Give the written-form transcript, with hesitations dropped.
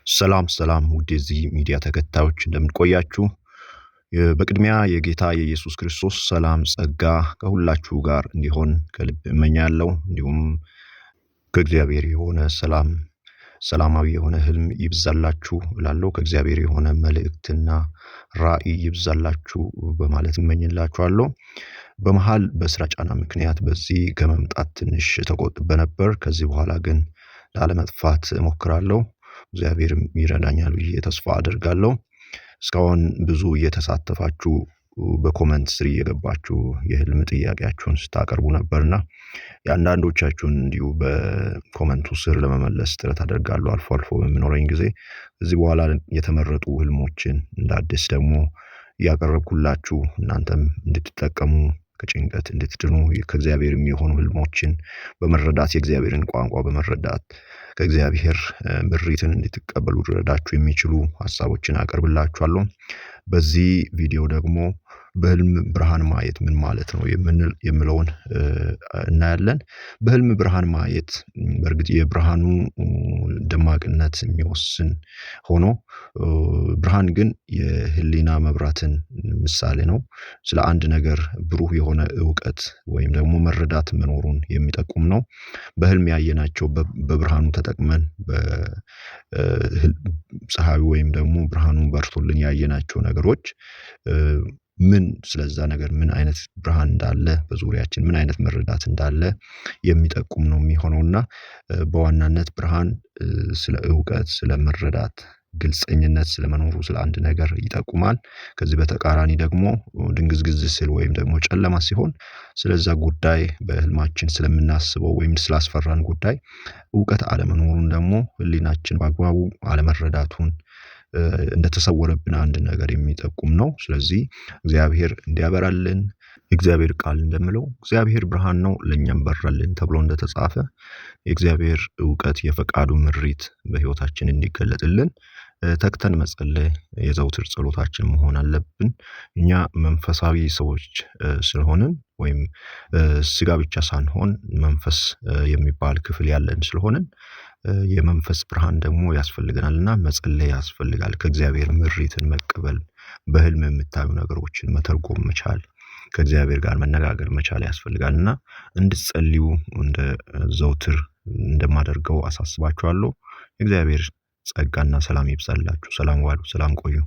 ሰላም ውድ የዚህ ሚዲያ ተከታዮች እንደምን ቆያችሁ? በቅድሚያ የጌታ የኢየሱስ ክርስቶስ ሰላም ጸጋ ከሁላችሁ ጋር እንዲሆን ከልብ እመኛለሁ። እንዲሁም ከእግዚአብሔር የሆነ ሰላማዊ የሆነ ህልም ይብዛላችሁ እላለሁ። ከእግዚአብሔር የሆነ መልእክትና ራእይ ይብዛላችሁ በማለት እመኝላችኋለሁ። በመሃል በስራ ጫና ምክንያት በዚህ ከመምጣት ትንሽ ተቆጥቤ ነበር። ከዚህ በኋላ ግን ላለመጥፋት እሞክራለሁ። እግዚአብሔርም ይረዳኛል ብዬ ተስፋ አደርጋለሁ። እስካሁን ብዙ እየተሳተፋችሁ በኮመንት ስር እየገባችሁ የህልም ጥያቄያችሁን ስታቀርቡ ነበርና የአንዳንዶቻችሁን እንዲሁ በኮመንቱ ስር ለመመለስ ጥረት አደርጋለሁ አልፎ አልፎ በሚኖረኝ ጊዜ። ከዚህ በኋላ የተመረጡ ህልሞችን እንደ አዲስ ደግሞ ያቀረብኩላችሁ እናንተም እንድትጠቀሙ ከጭንቀት እንድትድኑ ከእግዚአብሔር የሚሆኑ ህልሞችን በመረዳት የእግዚአብሔርን ቋንቋ በመረዳት ከእግዚአብሔር ምሪትን እንድትቀበሉ ሊረዳችሁ የሚችሉ ሐሳቦችን አቀርብላችኋለሁ። በዚህ ቪዲዮ ደግሞ በህልም ብርሃን ማየት ምን ማለት ነው የሚለውን እናያለን። በህልም ብርሃን ማየት በእርግጥ የብርሃኑ ደማቅነት የሚወስን ሆኖ ብርሃን ግን የህሊና መብራትን ምሳሌ ነው። ስለ አንድ ነገር ብሩህ የሆነ ዕውቀት ወይም ደግሞ መረዳት መኖሩን የሚጠቁም ነው። በህልም ያየናቸው በብርሃኑ ተጠቅመን ፀሐዩ ወይም ደግሞ ብርሃኑን በርቶልን ያየናቸው ነገሮች ምን ስለዛ ነገር ምን አይነት ብርሃን እንዳለ በዙሪያችን ምን አይነት መረዳት እንዳለ የሚጠቁም ነው የሚሆነውና በዋናነት ብርሃን ስለ ዕውቀት ስለ መረዳት ግልፀኝነት ስለመኖሩ ስለ አንድ ነገር ይጠቁማል። ከዚህ በተቃራኒ ደግሞ ድንግዝግዝ ሲል ወይም ደግሞ ጨለማ ሲሆን ስለዛ ጉዳይ በህልማችን ስለምናስበው ወይም ስላስፈራን ጉዳይ ዕውቀት አለመኖሩን ደግሞ ህሊናችን በአግባቡ አለመረዳቱን እንደተሰወረብን አንድ ነገር የሚጠቁም ነው። ስለዚህ እግዚአብሔር እንዲያበራልን እግዚአብሔር ቃል እንደሚለው እግዚአብሔር ብርሃን ነው ለኛም በራልን ተብሎ እንደተጻፈ የእግዚአብሔር ዕውቀት የፈቃዱ ምሪት በህይወታችን እንዲገለጥልን ተግተን መጸለይ የዘውትር ጸሎታችን መሆን አለብን። እኛ መንፈሳዊ ሰዎች ስለሆንን ወይም ስጋ ብቻ ሳንሆን መንፈስ የሚባል ክፍል ያለን ስለሆንን የመንፈስ ብርሃን ደግሞ ያስፈልገናልና መጸለይ ያስፈልጋል። ከእግዚአብሔር ምሪትን መቀበል በህልም የምታዩ ነገሮችን መተርጎም መቻል ከእግዚአብሔር ጋር መነጋገር መቻል ያስፈልጋልና እንድትጸልዩ እንደ ዘውትር እንደማደርገው አሳስባችኋለሁ። እግዚአብሔር ጸጋና ሰላም ይብዛላችሁ። ሰላም ዋሉ። ሰላም ቆዩ።